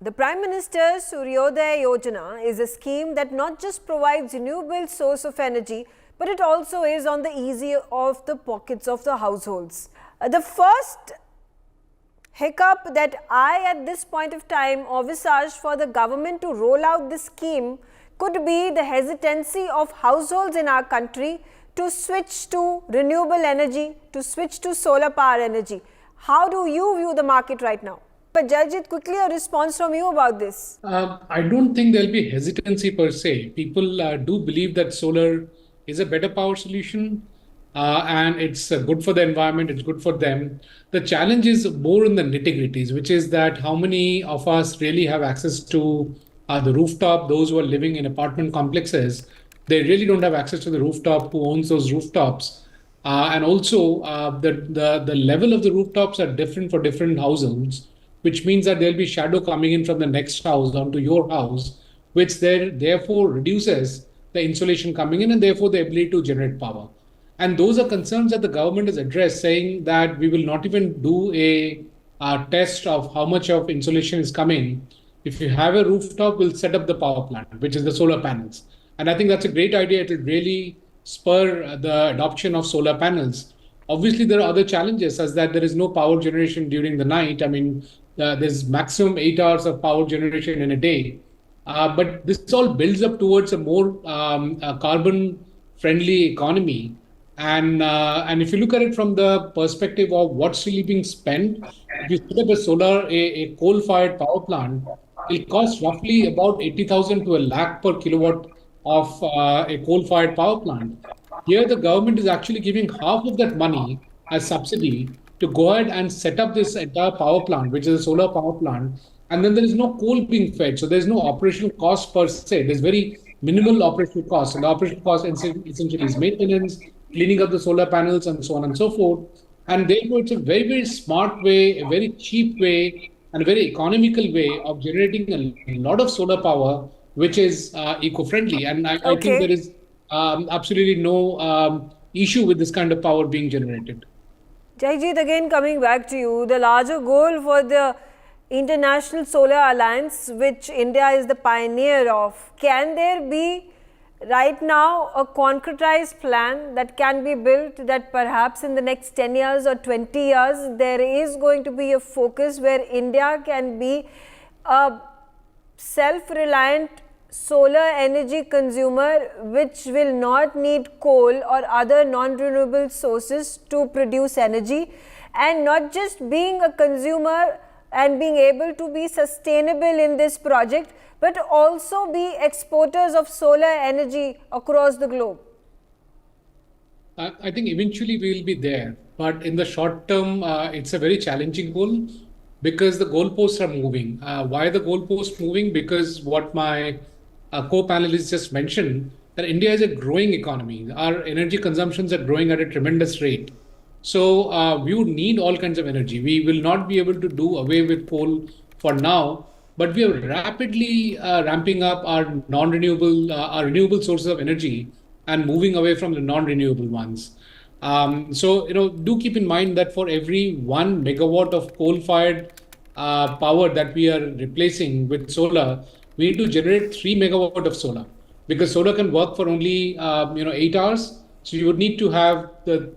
The Prime Minister's Suryodaya Yojana is a scheme that not just provides renewable source of energy, but it also is on the easy of the pockets of the households. The first hiccup that I at this point of time envisage for the government to roll out this scheme could be the hesitancy of households in our country to switch to renewable energy, to switch to solar power energy. How do you view the market right now? But Jaijit, quickly a response from you about this. I don't think there'll be hesitancy per se. People do believe that solar is a better power solution and it's good for the environment, it's good for them. The challenge is more in the nitty-gritties, which is that how many of us really have access to the rooftop. Those who are living in apartment complexes, they really don't have access to the rooftop. Who owns those rooftops? And also the level of the rooftops are different for different households, which means that there'll be shadow coming in from the next house onto your house, which therefore reduces the insulation coming in and therefore the ability to generate power. And those are concerns that the government has addressed, saying that we will not even do a test of how much of insulation is coming. If you have a rooftop, we'll set up the power plant, which is the solar panels. And I think that's a great idea. It will really spur the adoption of solar panels. Obviously, there are other challenges, as that there is no power generation during the night. I mean, there's maximum 8 hours of power generation in a day. But this all builds up towards a more carbon-friendly economy. And if you look at it from the perspective of what's really being spent, if you set up a coal-fired power plant, it costs roughly about 80,000 to a lakh per kilowatt of a coal-fired power plant. Here, the government is actually giving half of that money as subsidy to go ahead and set up this entire power plant, which is a solar power plant. And then there is no coal being fed. So there's no operational cost per se. There's very minimal operational cost. And the operational cost essentially is maintenance, cleaning up the solar panels, and so on and so forth. And therefore, it's a very, very smart way, a very cheap way, and a very economical way of generating a lot of solar power, which is eco-friendly. And I think there is absolutely no issue with this kind of power being generated. Jaijit, again coming back to you, the larger goal for the International Solar Alliance, which India is the pioneer of, can there be right now a concretized plan that can be built that perhaps in the next 10 years or 20 years, there is going to be a focus where India can be a self-reliant solar energy consumer which will not need coal or other non-renewable sources to produce energy, and not just being a consumer and being able to be sustainable in this project, but also be exporters of solar energy across the globe? I think eventually we will be there, but in the short term, it's a very challenging goal because the goalposts are moving. Why are the goalposts moving? Because what my co-panelists just mentioned, that India is a growing economy. Our energy consumptions are growing at a tremendous rate. So we would need all kinds of energy. We will not be able to do away with coal for now, but we are rapidly ramping up our renewable sources of energy and moving away from the non-renewable ones. So do keep in mind that for every 1 megawatt of coal-fired power that we are replacing with solar, we need to generate 3 megawatt of solar, because solar can work for only 8 hours. So you would need to have the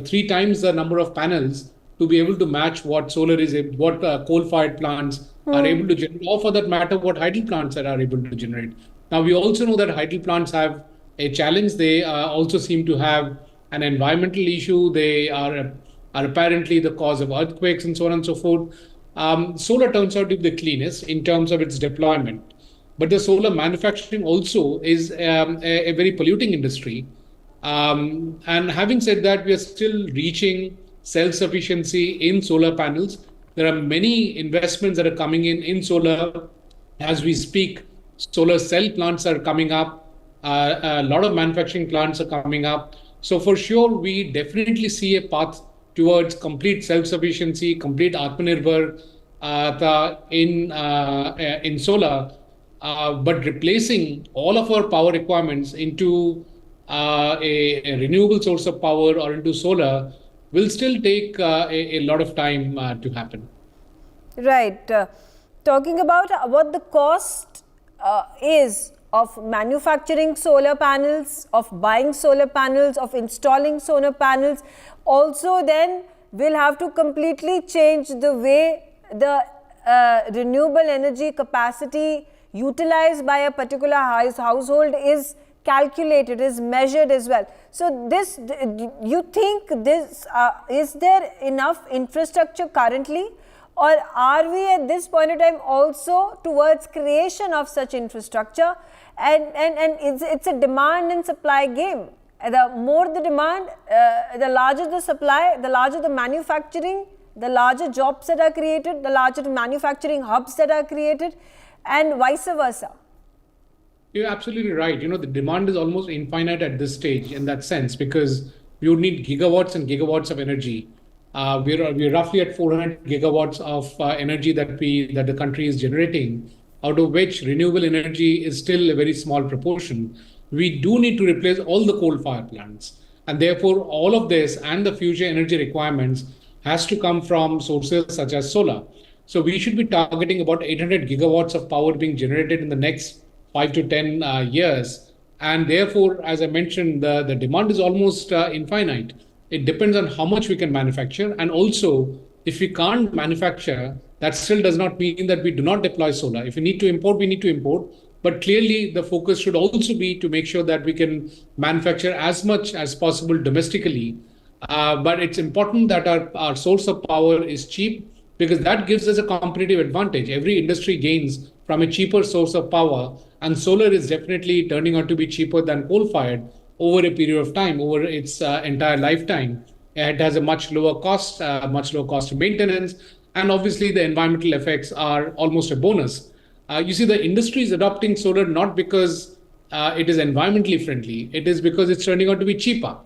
3 times the number of panels to be able to match what solar is, what coal-fired plants are able to generate, or for that matter, what hydel plants are able to generate. Now, we also know that hydel plants have a challenge. They also seem to have an environmental issue. They are apparently the cause of earthquakes and so on and so forth. Solar turns out to be the cleanest in terms of its deployment. But the solar manufacturing also is a very polluting industry. And having said that, we are still reaching self-sufficiency in solar panels. There are many investments that are coming in solar. As we speak, solar cell plants are coming up. A lot of manufacturing plants are coming up. So for sure, we definitely see a path towards complete self-sufficiency, complete Atmanirbhar in solar. But replacing all of our power requirements into a renewable source of power or into solar will still take a lot of time to happen. Right. talking about what the cost is of manufacturing solar panels, of buying solar panels, of installing solar panels. Also then we'll have to completely change the way the renewable energy capacity utilized by a particular household is calculated, is measured as well. So this, you think this, is there enough infrastructure currently, or are we at this point of time also towards creation of such infrastructure? And it's a demand and supply game. The more the demand, the larger the supply, the larger the manufacturing, the larger jobs that are created, the larger the manufacturing hubs that are created, and vice versa. You're absolutely right. The demand is almost infinite at this stage in that sense, because we would need gigawatts and gigawatts of energy. We're roughly at 400 gigawatts of energy that the country is generating, out of which renewable energy is still a very small proportion. We do need to replace all the coal-fired plants, and therefore all of this and the future energy requirements has to come from sources such as solar. So we should be targeting about 800 gigawatts of power being generated in the next 5 to 10 years. And therefore, as I mentioned, the demand is almost infinite. It depends on how much we can manufacture. And also, if we can't manufacture, that still does not mean that we do not deploy solar. If we need to import, we need to import. But clearly, the focus should also be to make sure that we can manufacture as much as possible domestically. But it's important that our source of power is cheap, because that gives us a competitive advantage. Every industry gains from a cheaper source of power, and solar is definitely turning out to be cheaper than coal-fired over a period of time, over its entire lifetime. It has a much lower cost of maintenance, and obviously the environmental effects are almost a bonus. You see, the industry is adopting solar not because it is environmentally friendly, it is because it's turning out to be cheaper.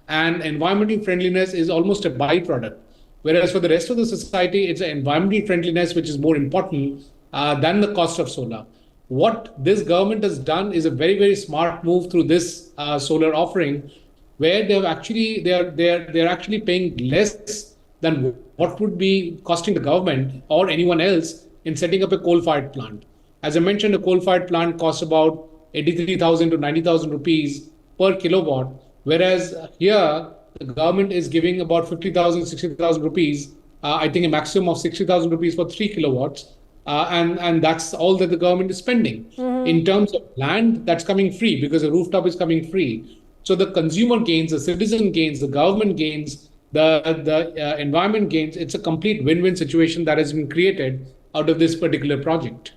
And environmental friendliness is almost a byproduct. Whereas for the rest of the society, it's an environmental friendliness which is more important than the cost of solar. What this government has done is a very, very smart move through this solar offering, where they're actually paying less than what would be costing the government or anyone else in setting up a coal-fired plant. As I mentioned, a coal-fired plant costs about 83,000 to 90,000 rupees per kilowatt, whereas here the government is giving about 50,000, 60,000 rupees, I think a maximum of 60,000 rupees for 3 kilowatts. And that's all that the government is spending. Mm-hmm. In terms of land, that's coming free because the rooftop is coming free. So the consumer gains, the citizen gains, the government gains, the environment gains. It's a complete win-win situation that has been created out of this particular project.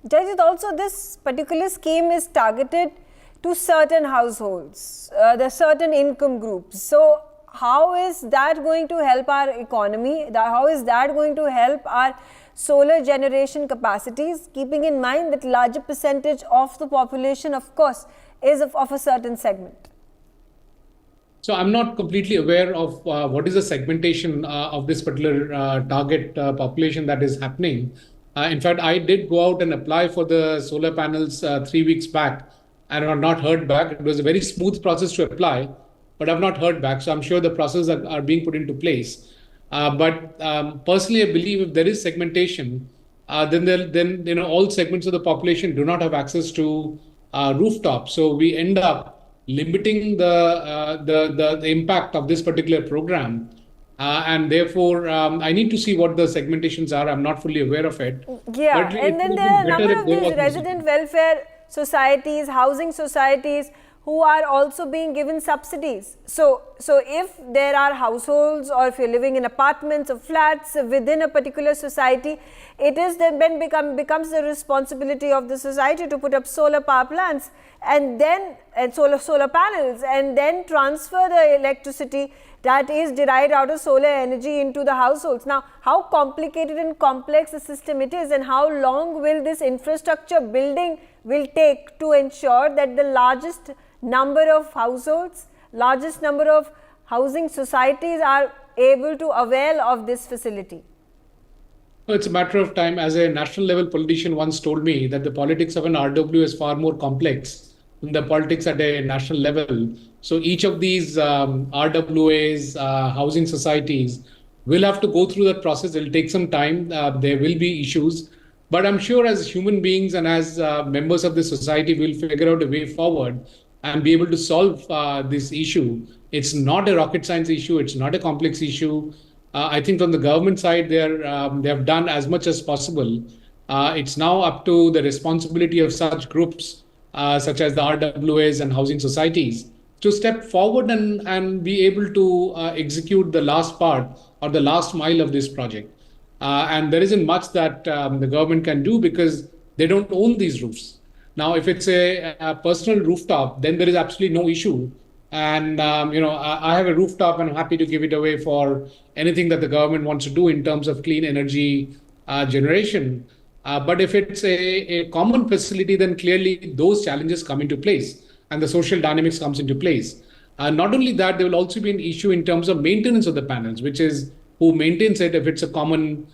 Jaijit, also this particular scheme is targeted to certain households, the certain income groups. So how is that going to help our economy? How is that going to help our solar generation capacities, keeping in mind that larger percentage of the population, of course, is of a certain segment? So I'm not completely aware of what is the segmentation of this particular target population that is happening. In fact, I did go out and apply for the solar panels 3 weeks back, and I have not heard back. It was a very smooth process to apply, but I've not heard back. So I'm sure the processes are being put into place. But personally, I believe if there is segmentation, then all segments of the population do not have access to rooftops. So we end up limiting the impact of this particular program. And therefore, I need to see what the segmentations are. I'm not fully aware of it. Yeah, and then there are a number of these resident welfare societies, housing societies, who are also being given subsidies. So if there are households, or if you're living in apartments or flats within a particular society, it is then becomes the responsibility of the society to put up solar power plants and solar panels, and then transfer the electricity that is derived out of solar energy into the households. Now, how complicated and complex the system it is, and how long will this infrastructure building will take to ensure that the largest number of households, largest number of housing societies are able to avail of this facility? It's a matter of time. As a national level politician once told me that the politics of an RW is far more complex than the politics at a national level. So each of these RWAs, housing societies, We'll have to go through that process. It'll take some time. There will be issues. But I'm sure as human beings and as members of the society, we'll figure out a way forward and be able to solve this issue. It's not a rocket science issue. It's not a complex issue. I think from the government side, they have done as much as possible. It's now up to the responsibility of such groups, such as the RWAs and housing societies, to step forward and be able to execute the last part or the last mile of this project. And there isn't much that the government can do because they don't own these roofs. Now, if it's a personal rooftop, then there is absolutely no issue. And I have a rooftop and I'm happy to give it away for anything that the government wants to do in terms of clean energy generation. But if it's a common facility, then clearly those challenges come into place and the social dynamics comes into place. Not only that, there will also be an issue in terms of maintenance of the panels, which is who maintains it if it's a common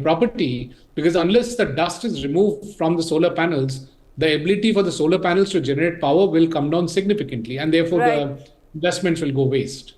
property, because unless the dust is removed from the solar panels, the ability for the solar panels to generate power will come down significantly, and therefore the investments will go waste.